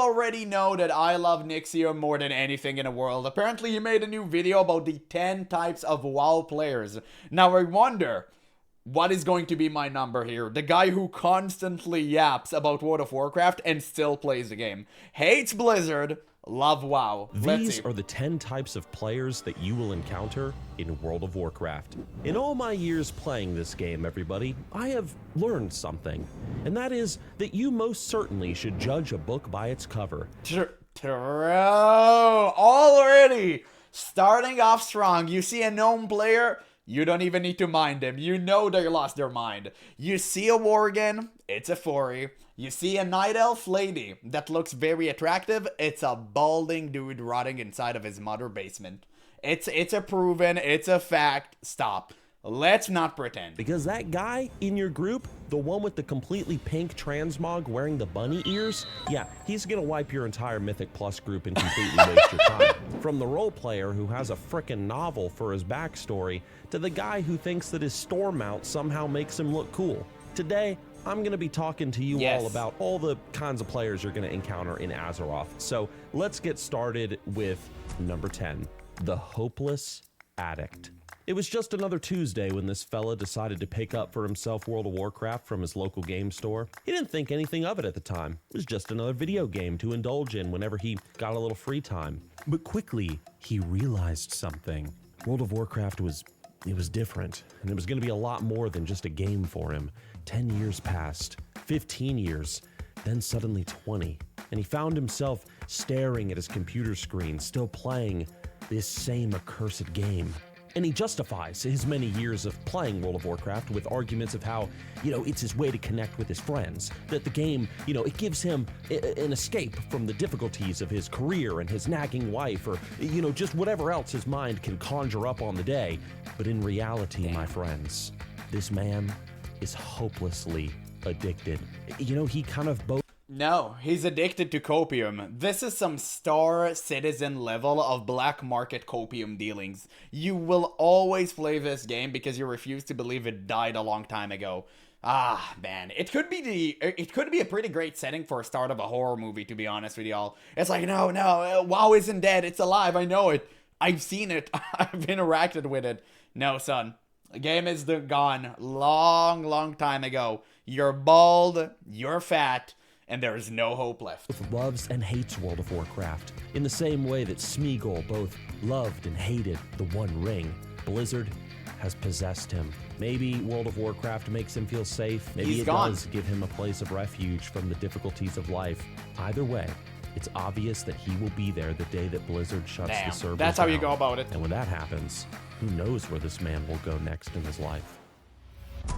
already know that I love Nixio more than anything in the world. Apparently, he made a new video about the 10 types of WoW players. Now, I wonder, what is going to be my number here? The guy who constantly yaps about World of Warcraft and still plays the game. Hates Blizzard, love WoW. These are the 10 types of players that you will encounter in World of Warcraft. In all my years playing this game, everybody, I have learned something, and that is that you most certainly should judge a book by its cover. Already starting off strong. You see a gnome player, you don't even need to mind them. You know they lost their mind. You see a worgen, it's a furry. You see a night elf lady that looks very attractive, it's a balding dude rotting inside of his mother basement. It's a proven, it's a fact. Stop. Let's not pretend. Because that guy in your group, the one with the completely pink transmog wearing the bunny ears, yeah, he's gonna wipe your entire Mythic Plus group and completely waste your time. From the role player who has a frickin' novel for his backstory, to the guy who thinks that his store mount somehow makes him look cool. Today, I'm going to be talking to you all about all the kinds of players you're going to encounter in Azeroth. So let's get started with number 10, the hopeless addict. It was just another Tuesday when this fella decided to pick up for himself World of Warcraft from his local game store. He didn't think anything of it at the time. It was just another video game to indulge in whenever he got a little free time. But quickly, he realized something. World of Warcraft was different, and it was going to be a lot more than just a game for him. 10 years passed, 15 years, then suddenly 20, and he found himself staring at his computer screen, still playing this same accursed game. And he justifies his many years of playing World of Warcraft with arguments of how, it's his way to connect with his friends, that the game, it gives him an escape from the difficulties of his career and his nagging wife, or, just whatever else his mind can conjure up on the day. But in reality, my friends, this man is hopelessly addicted. He kind of both. No, he's addicted to copium. This is some Star Citizen level of black market copium dealings. You will always play this game because you refuse to believe it died a long time ago. Ah, man, it could be a pretty great setting for a start of a horror movie, to be honest with y'all. It's like, no, WoW isn't dead, it's alive, I know it. I've seen it, I've interacted with it. No, son. The game is gone long time ago. You're bald, you're fat, and there is no hope left. Loves and hates World of Warcraft. In the same way that Smeagol both loved and hated the One Ring, Blizzard has possessed him. Maybe World of Warcraft makes him feel safe. Maybe it does give him a place of refuge from the difficulties of life. Either way, it's obvious that he will be there the day that Blizzard shuts the servers that's how you down. go about it. And when that happens, who knows where this man will go next in his life.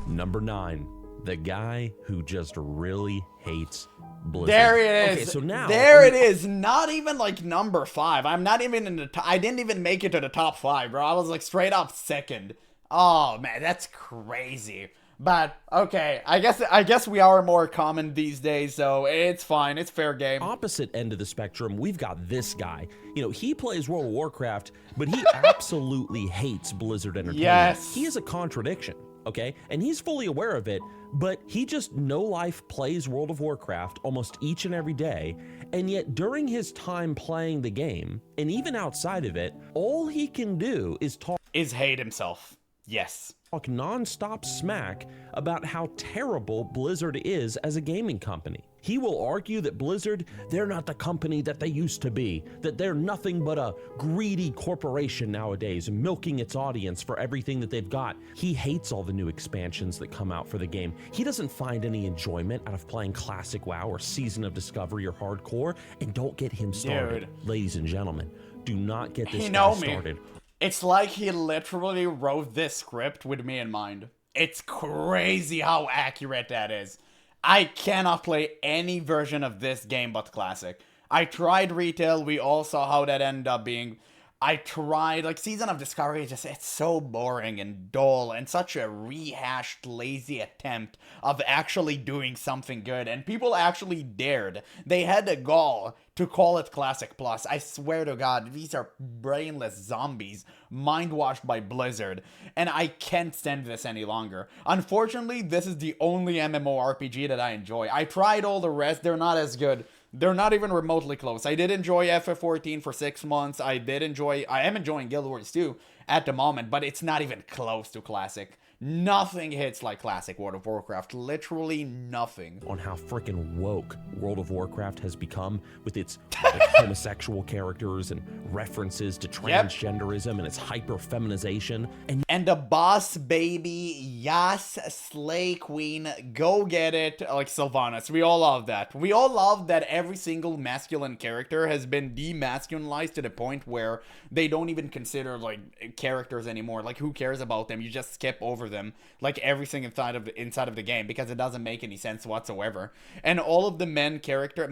Number 9, the guy who just really hates Blizzard. There it is. Okay, so now there it is. Not even like number 5. I'm not even in the I didn't even make it to the top 5, bro. I was like straight up second. Oh man, that's crazy. But okay, I guess we are more common these days, so it's fine. It's fair game. Opposite end of the spectrum, we've got this guy. He plays World of Warcraft, but he absolutely hates Blizzard Entertainment. Yes. He is a contradiction, okay? And he's fully aware of it, but he just no-life plays World of Warcraft almost each and every day, and yet during his time playing the game, and even outside of it, all he can do is hate himself. Yes. Talk non-stop smack about how terrible Blizzard is as a gaming company. He will argue that Blizzard, they're not the company that they used to be, that they're nothing but a greedy corporation nowadays, milking its audience for everything that they've got. He hates all the new expansions that come out for the game. He doesn't find any enjoyment out of playing Classic WoW or Season of Discovery or Hardcore, and don't get him started. Dude. Ladies and gentlemen, do not get this guy started. It's like he literally wrote this script with me in mind. It's crazy how accurate that is. I cannot play any version of this game but Classic. I tried retail, we all saw how that ended up being. I tried, like, Season of Discovery, it's so boring and dull and such a rehashed, lazy attempt of actually doing something good. And people actually dared. They had the gall to call it Classic Plus. I swear to God, these are brainless zombies, mind-washed by Blizzard. And I can't stand this any longer. Unfortunately, this is the only MMORPG that I enjoy. I tried all the rest, they're not as good. They're not even remotely close. I did enjoy FF14 for 6 months. I am enjoying Guild Wars 2 at the moment, but it's not even close to classic. Nothing hits like classic World of Warcraft. Literally nothing. On how freaking woke World of Warcraft has become with its like, homosexual characters and references to transgenderism and its hyper-feminization. And the boss baby, yes, Slay Queen, go get it, like Sylvanas. We all love that. We all love that every single masculine character has been demasculinized to the point where they don't even consider like characters anymore. Like, who cares about them? You just skip over them, like everything inside of the game, because it doesn't make any sense whatsoever. And all of the male characters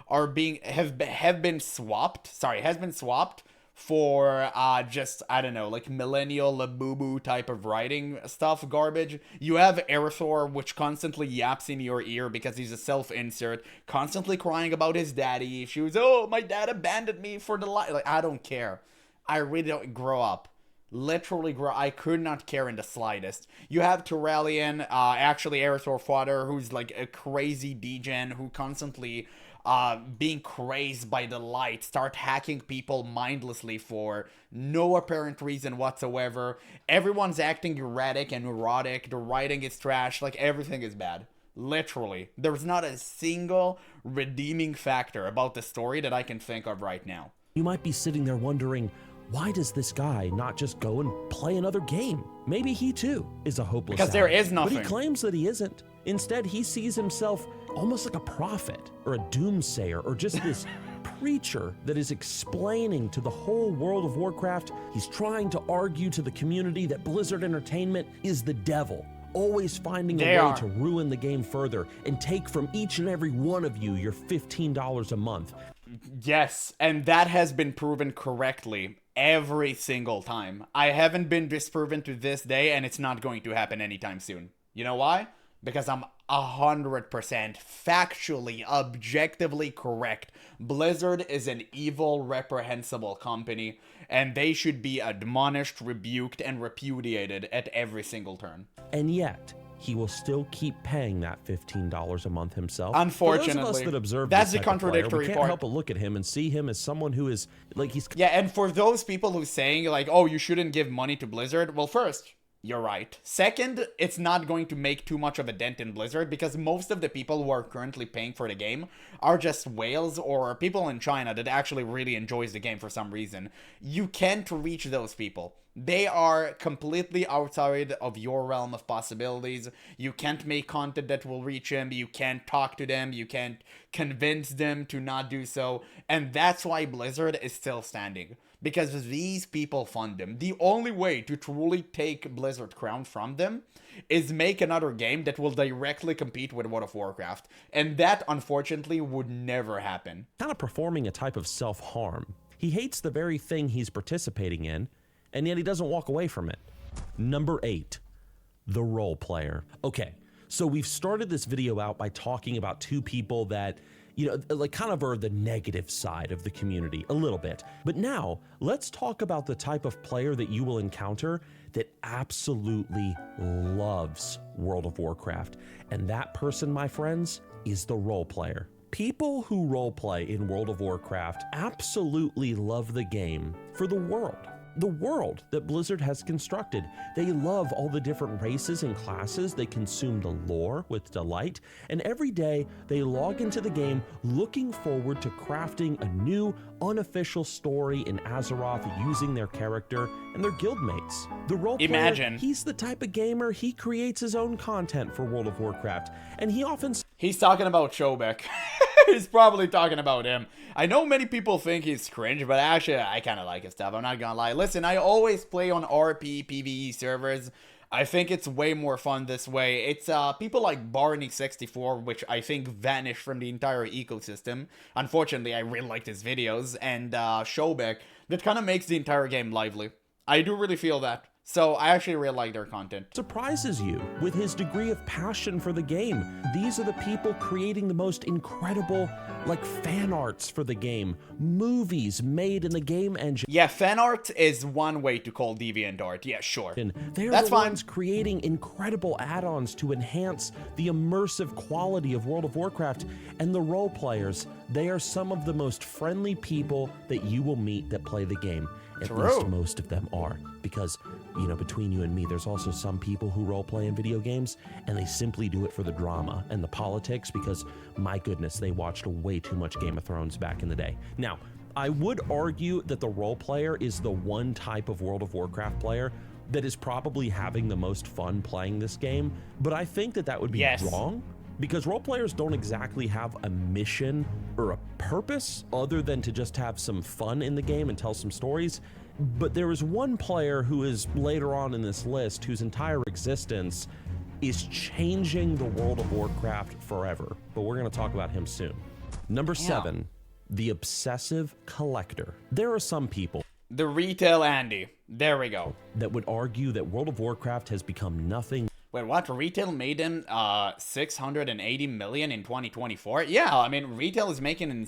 are have been swapped for just, I don't know, like millennial Labubu type of writing stuff garbage. You have Erythor, which constantly yaps in your ear because he's a self-insert, constantly crying about his daddy issues. Oh, my dad abandoned me for the life. Like, I don't care. I really don't. Grow up. Literally grow. I could not care in the slightest. You have Turelian, actually Erythor father, who's like a crazy degen who constantly being crazed by the light, start hacking people mindlessly for no apparent reason whatsoever. Everyone's acting erratic and neurotic. The writing is trash. Like, everything is bad. Literally. There's not a single redeeming factor about the story that I can think of right now. You might be sitting there wondering, why does this guy not just go and play another game? Maybe he too is a hopeless Because there is nothing. But he claims that he isn't. Instead, he sees himself almost like a prophet or a doomsayer or just this preacher that is explaining to the whole world of Warcraft. He's trying to argue to the community that Blizzard Entertainment is the devil, always finding a way to ruin the game further and take from each and every one of you your $15 a month. Yes, and that has been proven correctly every single time. I haven't been disproven to this day, and it's not going to happen anytime soon. You know why? Because I'm 100% factually, objectively correct. Blizzard is an evil, reprehensible company, and they should be admonished, rebuked, and repudiated at every single turn. And yet, he will still keep paying that $15 a month himself. Unfortunately, for those of us that observe that's this the type of player, contradictory we can't part. help but look at him and see him as someone who is like he's. Yeah, and for those people who saying like, oh, you shouldn't give money to Blizzard, well, first, you're right. Second, it's not going to make too much of a dent in Blizzard because most of the people who are currently paying for the game are just whales or people in China that actually really enjoys the game for some reason. You can't reach those people. They are completely outside of your realm of possibilities. You can't make content that will reach them. You can't talk to them. You can't convince them to not do so. And that's why Blizzard is still standing. Because these people fund them. The only way to truly take Blizzard crown from them is make another game that will directly compete with World of Warcraft. And that, unfortunately, would never happen. Kind of performing a type of self-harm. He hates the very thing he's participating in, and yet he doesn't walk away from it. Number 8, the role player. Okay, so we've started this video out by talking about two people that, you know, like kind of are the negative side of the community a little bit. But now let's talk about the type of player that you will encounter that absolutely loves World of Warcraft. And that person, my friends, is the role player. People who roleplay in World of Warcraft absolutely love the game for the world that Blizzard has constructed. They love all the different races and classes. They consume the lore with delight. And every day they log into the game looking forward to crafting a new unofficial story in Azeroth using their character and their guildmates. The role player, he's the type of gamer, he creates his own content for World of Warcraft. And he often... He's talking about Shobek. He's probably talking about him. I know many people think he's cringe, but actually I kind of like his stuff. I'm not gonna lie. Listen, I always play on RP PvE servers. I think it's way more fun this way. It's people like Barney64, which I think vanished from the entire ecosystem. Unfortunately, I really liked his videos. And Shobek, that kind of makes the entire game lively. I do really feel that. So I actually really like their content. Surprises you with his degree of passion for the game. These are the people creating the most incredible, like, fan arts for the game, movies made in the game engine. Yeah, fan art is one way to call DeviantArt. Yeah, sure. And they're That's the fine. ones creating incredible add-ons to enhance the immersive quality of World of Warcraft. And the role players, they are some of the most friendly people that you will meet that play the game. At least most of them are. Because, you know, between you and me, there's also some people who roleplay in video games, and they simply do it for the drama and the politics because, my goodness, they watched way too much Game of Thrones back in the day. Now, I would argue that the role player is the one type of World of Warcraft player that is probably having the most fun playing this game, but I think that that would be wrong. Because role players don't exactly have a mission or a purpose other than to just have some fun in the game and tell some stories. But there is one player who is later on in this list whose entire existence is changing the World of Warcraft forever. But we're going to talk about him soon. Number 7, the obsessive collector. There are some people, the retail Andy. There we go. That would argue that World of Warcraft has become nothing. Wait, what? Retail made them 680 million in 2024? Yeah, I mean, retail is making an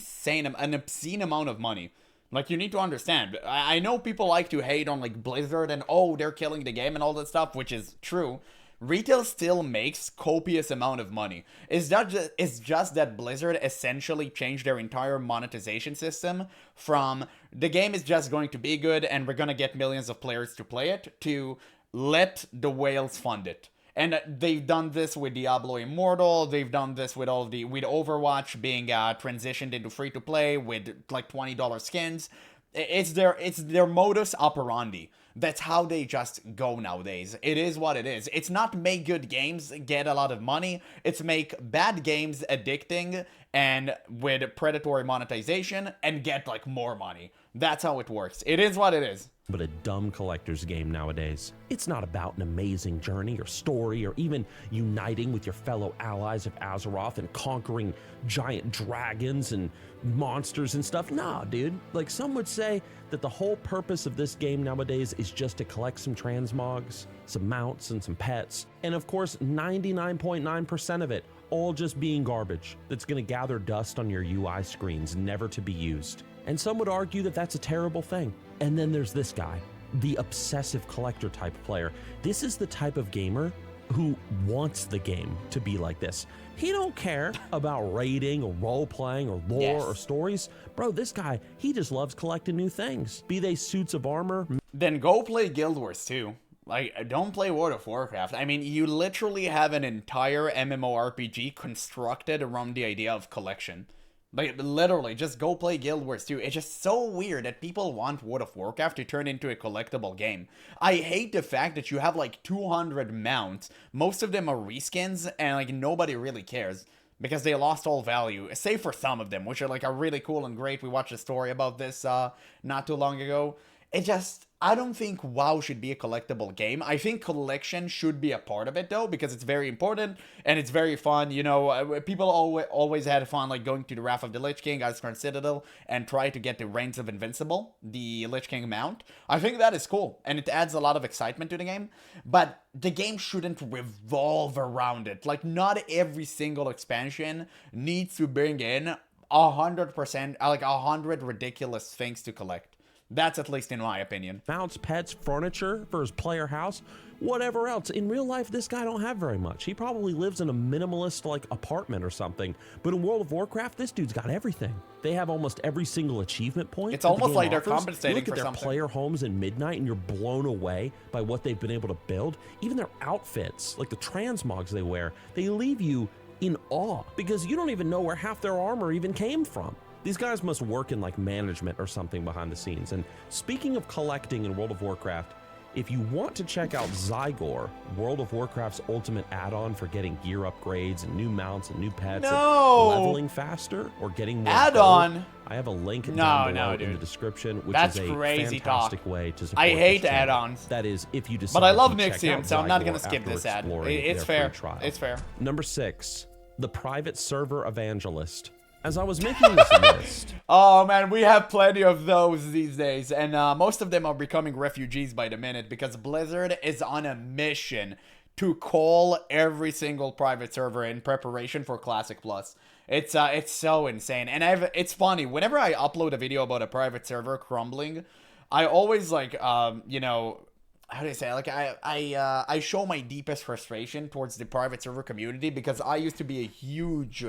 obscene amount of money. Like, you need to understand. I know people like to hate on, like, Blizzard and, oh, they're killing the game and all that stuff, which is true. Retail still makes copious amount of money. It's just that Blizzard essentially changed their entire monetization system from the game is just going to be good and we're going to get millions of players to play it to let the whales fund it. And they've done this with Diablo Immortal. They've done this with with Overwatch being transitioned into free-to-play with like $20 skins. It's their modus operandi. That's how they just go nowadays. It is what it is. It's not make good games get a lot of money. It's make bad games addicting and with predatory monetization and get like more money. That's how it works. It is what it is. But a dumb collector's game nowadays. It's not about an amazing journey or story or even uniting with your fellow allies of Azeroth and conquering giant dragons and monsters and stuff. Nah, dude. Like, some would say that the whole purpose of this game nowadays is just to collect some transmogs, some mounts, and some pets. And of course, 99.9% of it all just being garbage that's going to gather dust on your UI screens, never to be used. And some would argue that that's a terrible thing. And then there's this guy, the obsessive collector type player. This is the type of gamer who wants the game to be like this. He don't care about raiding or role-playing or lore or stories. Bro, this guy, he just loves collecting new things. Be they suits of armor. Then go play Guild Wars 2. Like, don't play World of Warcraft. I mean, you literally have an entire MMORPG constructed around the idea of collection. Like, literally, just go play Guild Wars 2. It's just so weird that people want World of Warcraft to turn into a collectible game. I hate the fact that you have, like, 200 mounts. Most of them are reskins, and, like, nobody really cares. Because they lost all value, save for some of them, which are, like, are really cool and great. We watched a story about this not too long ago. I don't think WoW should be a collectible game. I think collection should be a part of it, though, because it's very important and it's very fun. You know, people always had fun, like, going to the Wrath of the Lich King, Icecrown Citadel, and try to get the Reigns of Invincible, the Lich King mount. I think that is cool, and it adds a lot of excitement to the game, but the game shouldn't revolve around it. Like, not every single expansion needs to bring in 100%, like, 100 ridiculous things to collect. That's at least in my opinion. Mounts, pets, furniture for his player house, whatever else. In real life, this guy don't have very much. He probably lives in a minimalist, like, apartment or something. But in World of Warcraft, this dude's got everything. They have almost every single achievement point. It's almost like they're compensating for something. You look at their player homes in Midnight, and you're blown away by what they've been able to build. Even their outfits, like the transmogs they wear, they leave you in awe because you don't even know where half their armor even came from. These guys must work in like management or something behind the scenes. And speaking of collecting in World of Warcraft, if you want to check out Zygor, World of Warcraft's ultimate add-on for getting gear upgrades and new mounts and new pets, and leveling faster or getting more add-on, I have a link down below in the description, which is a fantastic way to support I hate add-ons. That is, if you decide. But I love to check Nixium, out so I'm not Zygor going to skip after this ad. exploring It's their fair. free trial. It's fair. Number 6, the private server evangelist. As I was making this list, Oh man, we have plenty of those these days, and most of them are becoming refugees by the minute because Blizzard is on a mission to call every single private server in preparation for Classic Plus. It's so insane, and it's funny whenever I upload a video about a private server crumbling, I always like you know, how do I say, like I show my deepest frustration towards the private server community because I used to be a huge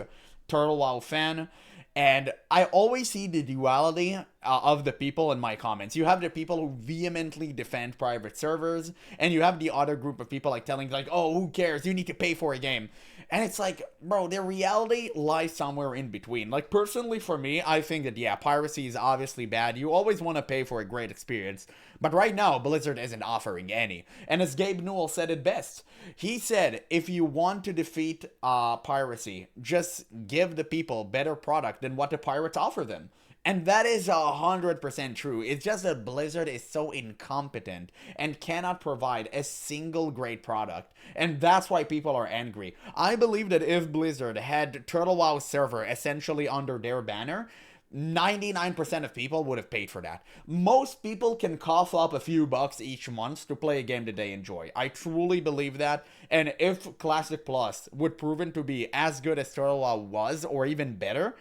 Turtle WoW fan, and I always see the duality of the people in my comments. You have the people who vehemently defend private servers, and you have the other group of people like telling like, oh, who cares, you need to pay for a game. And it's like, bro, the reality lies somewhere in between. Like, personally for me, I think that, yeah, piracy is obviously bad. You always want to pay for a great experience. But right now, Blizzard isn't offering any. And as Gabe Newell said it best, he said, if you want to defeat piracy, just give the people better product than what the pirates offer them. And that is 100% true. It's just that Blizzard is so incompetent and cannot provide a single great product. And that's why people are angry. I believe that if Blizzard had Turtle WoW server essentially under their banner, 99% of people would have paid for that. Most people can cough up a few bucks each month to play a game that they enjoy. I truly believe that. And if Classic Plus would proven to be as good as Turtle WoW was, or even better,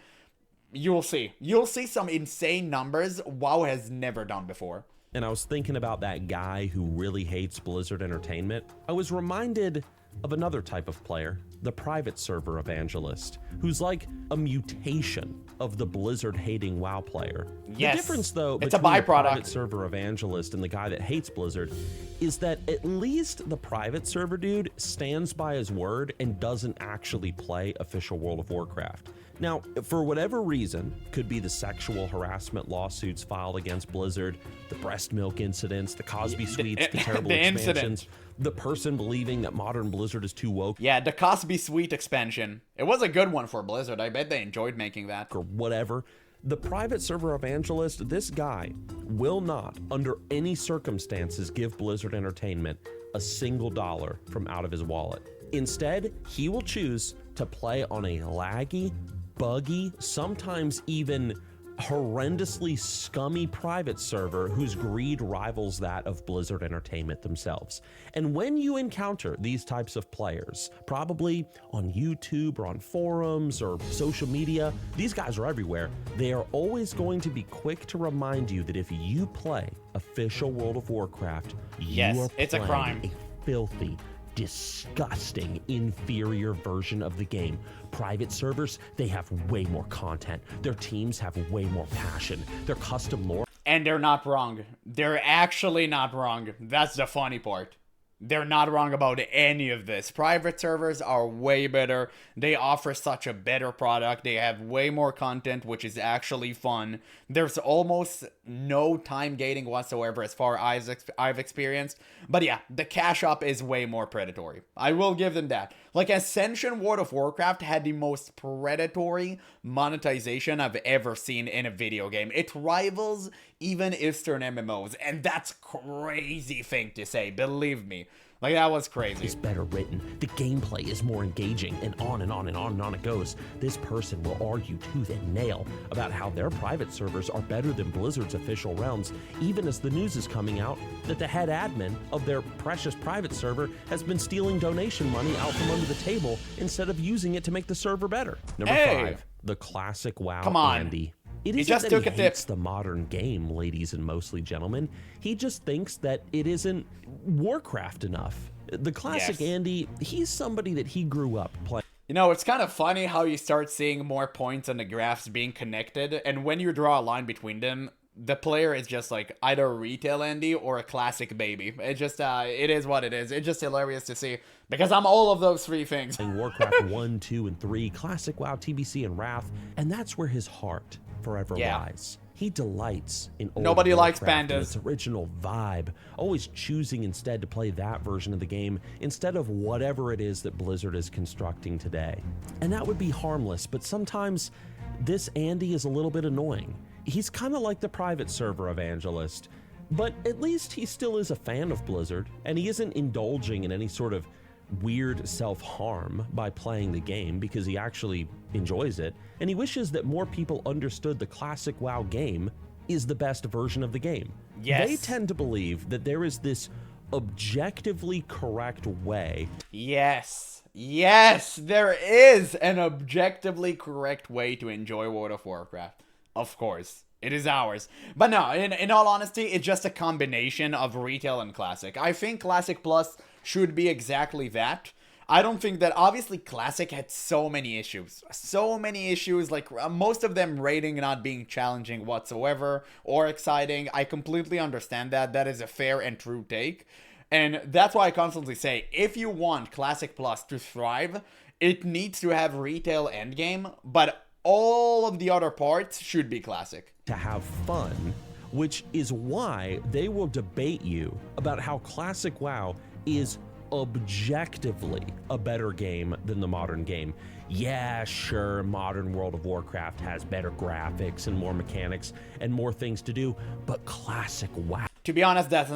you'll see. You'll see some insane numbers WoW has never done before. and I was thinking about that guy who really hates Blizzard Entertainment, I was reminded of another type of player, the private server evangelist, who's like a mutation of the Blizzard-hating WoW player. Yes, the difference, though, it's a between the byproduct. private server evangelist and the guy that hates Blizzard is that at least the private server dude stands by his word and doesn't actually play official World of Warcraft. Now, for whatever reason, could be the sexual harassment lawsuits filed against Blizzard, the breast milk incidents, the Cosby Suites, the terrible expansions, the person believing that modern Blizzard is too woke. Yeah, the Cosby Suite expansion. It was a good one for Blizzard. I bet they enjoyed making that. Or whatever. The private server evangelist, this guy, will not, under any circumstances, give Blizzard Entertainment a single dollar from out of his wallet. Instead, he will choose to play on a laggy, buggy, sometimes even horrendously scummy private server whose greed rivals that of Blizzard Entertainment themselves. And when you encounter these types of players, probably on YouTube or on forums or social media, these guys are everywhere, they are always going to be quick to remind you that if you play official World of Warcraft, Yes, you are it's a crime. playing a filthy, disgusting, inferior version of the game. Private servers, they have way more content. Their teams have way more passion. Their custom lore. And they're not wrong. They're actually not wrong. That's the funny part. They're not wrong about any of this. Private servers are way better. They offer such a better product. They have way more content, which is actually fun. There's almost no time gating whatsoever as far as I've experienced. But yeah, the cash up is way more predatory. I will give them that. Like, Ascension World of Warcraft had the most predatory monetization I've ever seen in a video game. It rivals even Eastern MMOs, and that's crazy thing to say, believe me. Like, that was crazy. Is better written, the gameplay is more engaging, and on and on and on and on it goes. This person will argue tooth and nail about how their private servers are better than Blizzard's official realms, even as the news is coming out that the head admin of their precious private server has been stealing donation money out from under the table instead of using it to make the server better. Number 5, the classic WoW Come on. Andy. It He isn't just that took he a tip. hates the modern game, ladies and mostly gentlemen. He just thinks that it isn't Warcraft enough. The classic Yes. Andy, he's somebody that he grew up playing. You know, it's kind of funny how you start seeing more points on the graphs being connected, and when you draw a line between them, the player is just like either a retail Andy or a classic baby. It just, it is what it is. It's just hilarious to see, because I'm all of those three things. Warcraft 1, 2, and 3, classic WoW, TBC, and Wrath, and that's where his heart forever lies. He delights in old Nobody likes Warcraft and pandas. its original vibe, always choosing instead to play that version of the game instead of whatever it is that Blizzard is constructing today. And that would be harmless, but sometimes this Andy is a little bit annoying. He's kind of like the private server evangelist, but at least he still is a fan of Blizzard, and he isn't indulging in any sort of weird self-harm by playing the game because he actually enjoys it, and he wishes that more people understood the classic WoW game is the best version of the game. Yes. They tend to believe that there is this objectively correct way. Yes, there is an objectively correct way to enjoy World of Warcraft. Of course, it is ours. But no, in all honesty, it's just a combination of retail and classic. I think Classic Plus should be exactly that. I don't think that, obviously, Classic had so many issues. Like, most of them rating not being challenging whatsoever or exciting. I completely understand that. That is a fair and true take. And that's why I constantly say, if you want Classic Plus to thrive, it needs to have retail endgame, but all of the other parts should be Classic. To have fun, which is why they will debate you about how Classic WoW is objectively a better game than the modern game. Yeah, sure, modern World of Warcraft has better graphics and more mechanics and more things to do, but Classic WoW... To be honest, that's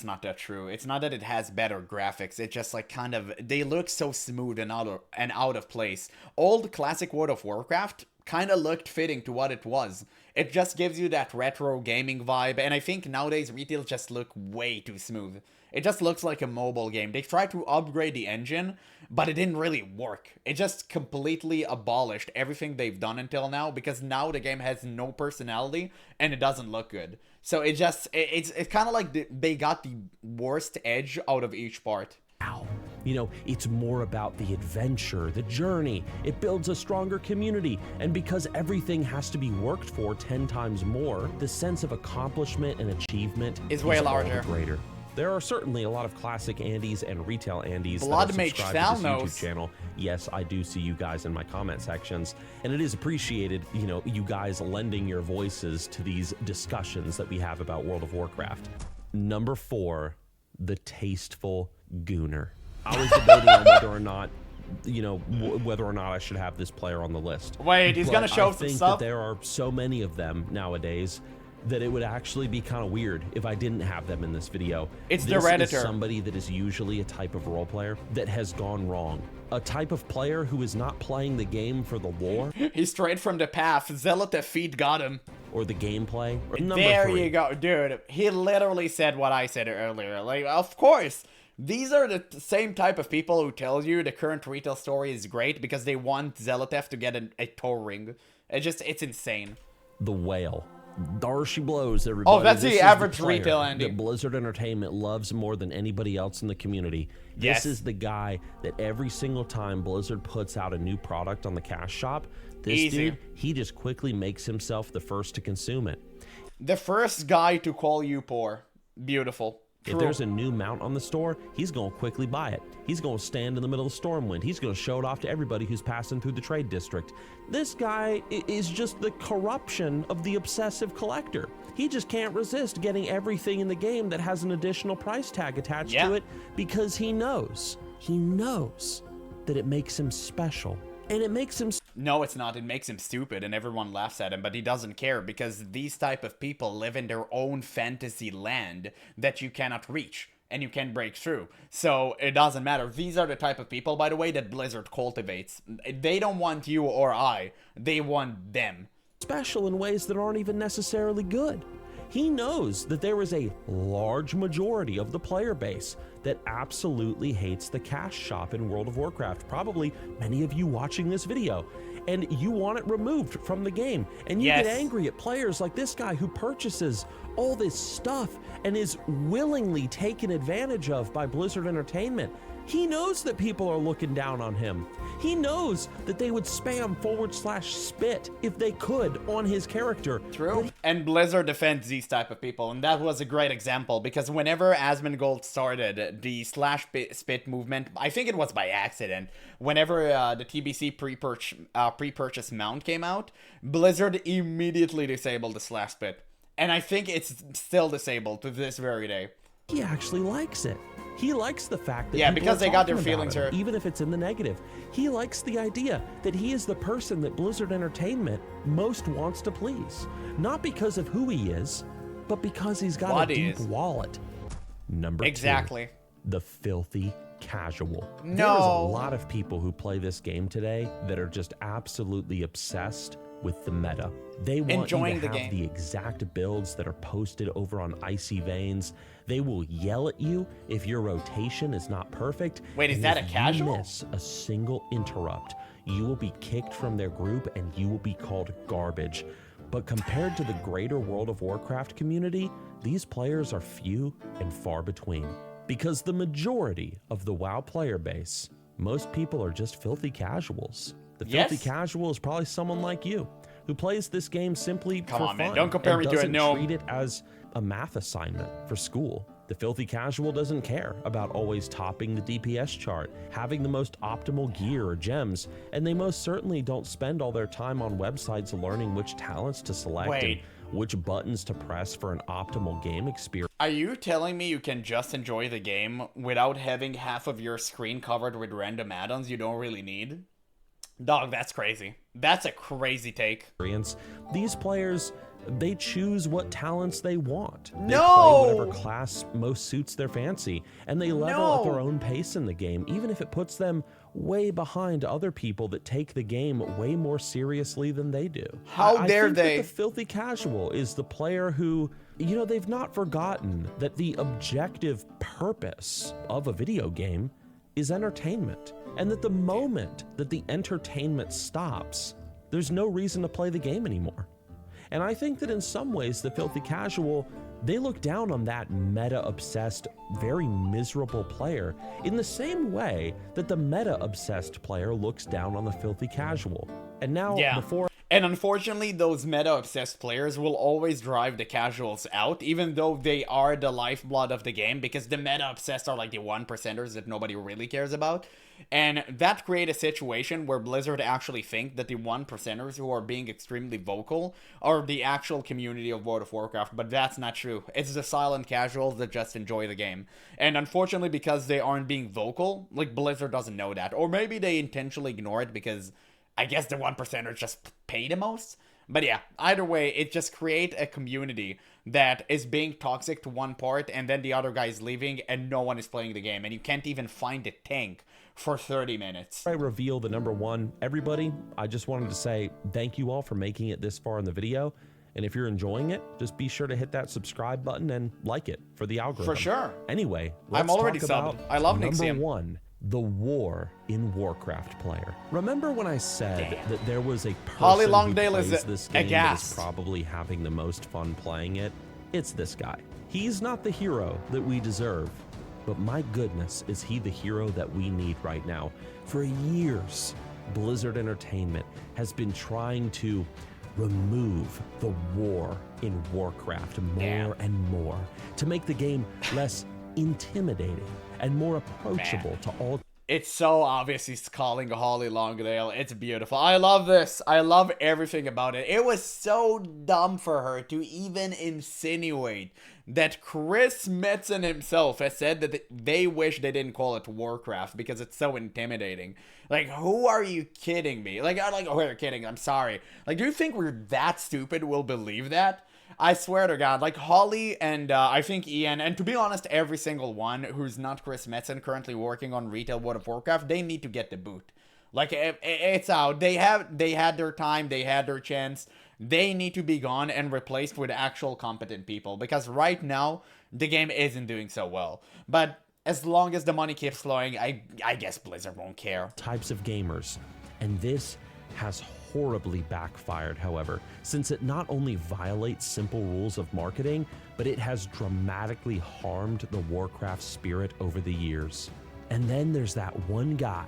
not that true. It's not that it has better graphics. It's just like kind of, they look so smooth and out of place. Old classic World of Warcraft kind of looked fitting to what it was. It just gives you that retro gaming vibe, and I think nowadays retail just look way too smooth. It just looks like a mobile game. They tried to upgrade the engine, but it didn't really work. It just completely abolished everything they've done until now, because now the game has no personality and it doesn't look good. So it's kind of like they got the worst edge out of each part. You know, it's more about the adventure, the journey. It builds a stronger community. And because everything has to be worked for 10 times more, the sense of accomplishment and achievement is way larger. Greater. There are certainly a lot of classic Andes and retail Andes Blood that are Mage subscribed to this Thalnos. YouTube channel. Yes, I do see you guys in my comment sections, and it is appreciated, you know, you guys lending your voices to these discussions that we have about World of Warcraft. Number 4, the tasteful gooner. I was debating on whether or not, you know, whether or not I should have this player on the list. Wait, he's gonna show some stuff? I think that there are so many of them nowadays that it would actually be kind of weird if I didn't have them in this video. It's the Redditor. This is somebody that is usually a type of role player that has gone wrong. A type of player who is not playing the game for the lore. He strayed from the path. Zealot defeat got him. Or the gameplay. There you go, dude. He literally said what I said earlier. Like, of course. These are the same type of people who tell you the current retail story is great because they want Zealotef to get a toe ring. It's insane. The Whale. There she blows, everybody. Oh, that's this the is average player retail ending. that Blizzard Entertainment loves more than anybody else in the community. Yes. This is the guy that every single time Blizzard puts out a new product on the cash shop, this dude, he just quickly makes himself the first to consume it. The first guy to call you poor. Beautiful. If there's a new mount on the store, he's going to quickly buy it. He's going to stand in the middle of Stormwind. He's going to show it off to everybody who's passing through the trade district. This guy is just the corruption of the obsessive collector. He just can't resist getting everything in the game that has an additional price tag attached to it because he knows that it makes him special. And it makes him... No, it's not. It makes him stupid and everyone laughs at him, but he doesn't care because these type of people live in their own fantasy land that you cannot reach and you can't break through. So it doesn't matter. These are the type of people, by the way, that Blizzard cultivates. They don't want you or I. They want them. Special in ways that aren't even necessarily good. He knows that there is a large majority of the player base that absolutely hates the cash shop in World of Warcraft. Probably many of you watching this video. And you want it removed from the game. And you get angry at players like this guy who purchases all this stuff and is willingly taken advantage of by Blizzard Entertainment. He knows that people are looking down on him. He knows that they would spam /spit if they could on his character. True. And Blizzard defends these type of people, and that was a great example because whenever Asmongold started the /spit movement, I think it was by accident, whenever the TBC pre-purchase mount came out, Blizzard immediately disabled the /spit. And I think it's still disabled to this very day. He actually likes it. He likes the fact that because they got their feelings hurt. Even if it's in the negative. He likes the idea that he is the person that Blizzard Entertainment most wants to please. Not because of who he is, but because he's got a deep wallet. Number 2, the filthy casual. No. There's a lot of people who play this game today that are just absolutely obsessed with the meta. They want Enjoying you to the have game. the exact builds that are posted over on Icy Veins. They will yell at you if your rotation is not perfect. Wait, is and that if a casual? you miss a single interrupt, you will be kicked from their group and you will be called garbage. But compared to the greater World of Warcraft community, these players are few and far between. Because the majority of the WoW player base, most people are just filthy casuals. The filthy casual is probably someone like you, who plays this game simply for fun. Man, don't compare me to a gnome. Treat it as a math assignment for school. The filthy casual doesn't care about always topping the DPS chart, having the most optimal gear or gems, and they most certainly don't spend all their time on websites learning which talents to select and which buttons to press for an optimal game experience. Are you telling me you can just enjoy the game without having half of your screen covered with random add-ons you don't really need? Dog, that's crazy. That's a crazy take. These players, they choose what talents they want. They No! play whatever class most suits their fancy, and they level at their own pace in the game, even if it puts them way behind other people that take the game way more seriously than they do. How dare I think they? That the filthy casual is the player who, you know, they've not forgotten that the objective purpose of a video game is entertainment, and that the moment that the entertainment stops, there's no reason to play the game anymore. And I think that in some ways, the filthy casual, they look down on that meta-obsessed, very miserable player in the same way that the meta-obsessed player looks down on the filthy casual. And now, before... And unfortunately, those meta-obsessed players will always drive the casuals out, even though they are the lifeblood of the game, because the meta-obsessed are like the 1%ers that nobody really cares about. And that creates a situation where Blizzard actually think that the 1%ers who are being extremely vocal are the actual community of World of Warcraft, but that's not true. It's the silent casuals that just enjoy the game. And unfortunately, because they aren't being vocal, like, Blizzard doesn't know that. Or maybe they intentionally ignore it because I guess the 1%ers just pay the most. But yeah, either way, it just creates a community that is being toxic to one part, and then the other guy is leaving, and no one is playing the game, and you can't even find a tank for 30 minutes. I reveal the number one, everybody, I just wanted to say thank you all for making it this far in the video. And if you're enjoying it, just be sure to hit that subscribe button and like it for the algorithm. For sure. Anyway, I'm already subbed. I love number Nixium. one, the war in Warcraft player. Remember when I said that there was a person who plays this game that is probably having the most fun playing it? It's this guy. He's not the hero that we deserve, but my goodness, is he the hero that we need right now. For years, Blizzard Entertainment has been trying to remove the war in Warcraft more and more to make the game less intimidating and more approachable to all. It's so obvious he's calling Holly Longdale. It's beautiful. I love this. I love everything about it. It was so dumb for her to even insinuate that Chris Metzen himself has said that they wish they didn't call it Warcraft because it's so intimidating. Like, who are you kidding me? Like, oh, you're kidding. I'm sorry. Like, do you think we're that stupid we'll believe that? I swear to God, like Holly and I think Ian, and to be honest, every single one who's not Chris Metzen currently working on retail World of Warcraft, they need to get the boot. Like, it's out. They had their time. They had their chance. They need to be gone and replaced with actual competent people, because right now the game isn't doing so well. But as long as the money keeps flowing, I guess Blizzard won't care. Types of gamers, and this has horribly backfired, however, since it not only violates simple rules of marketing, but it has dramatically harmed the Warcraft spirit over the years. And then there's that one guy,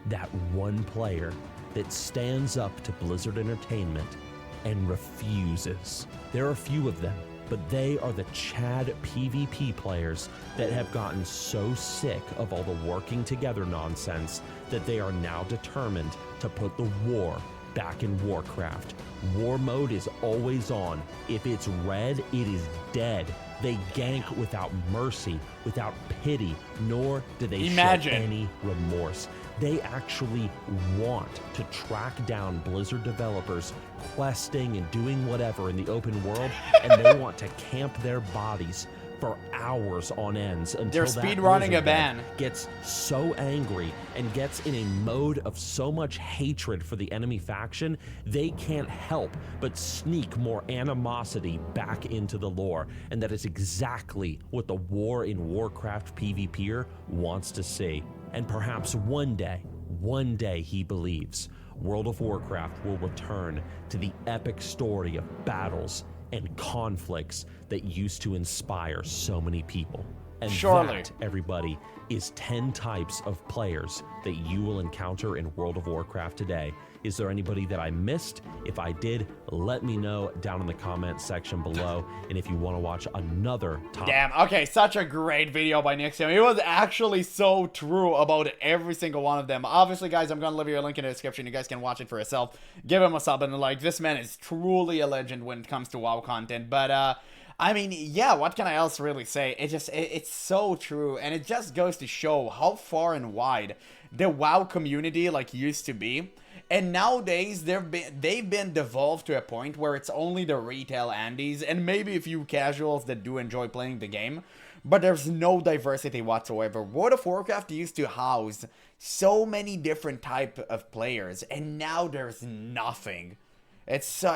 that one player, that stands up to Blizzard Entertainment and refuses. There are a few of them, but they are the Chad PvP players that have gotten so sick of all the working together nonsense that they are now determined to put the war back in Warcraft. War mode is always on. If it's red, it is dead. They gank without mercy, without pity, nor do they show any remorse. They actually want to track down Blizzard developers questing and doing whatever in the open world, and they want to camp their bodies for hours on ends until They're that speedrunning a Blizzard ban. dev gets so angry and gets in a mode of so much hatred for the enemy faction, they can't help but sneak more animosity back into the lore. And that is exactly what the war in Warcraft PvPer wants to see. And perhaps one day he believes World of Warcraft will return to the epic story of battles and conflicts that used to inspire so many people. And Surely. that, everybody, is 10 types of players that you will encounter in World of Warcraft today. Is there anybody that I missed? If I did, let me know down in the comment section below. And if you want to watch another top... Damn, okay, such a great video by Nixium. It was actually so true about every single one of them. Obviously, guys, I'm going to leave you a link in the description. You guys can watch it for yourself. Give him a sub and a like. This man is truly a legend when it comes to WoW content. But, I mean, yeah, what can I else really say? It's so true, and it just goes to show how far and wide the WoW community, like, used to be. And nowadays, they've been devolved to a point where it's only the retail Andes and maybe a few casuals that do enjoy playing the game, but there's no diversity whatsoever. World of Warcraft used to house so many different type of players, and now there's nothing. It's so,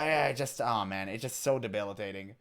oh man, it's just so debilitating.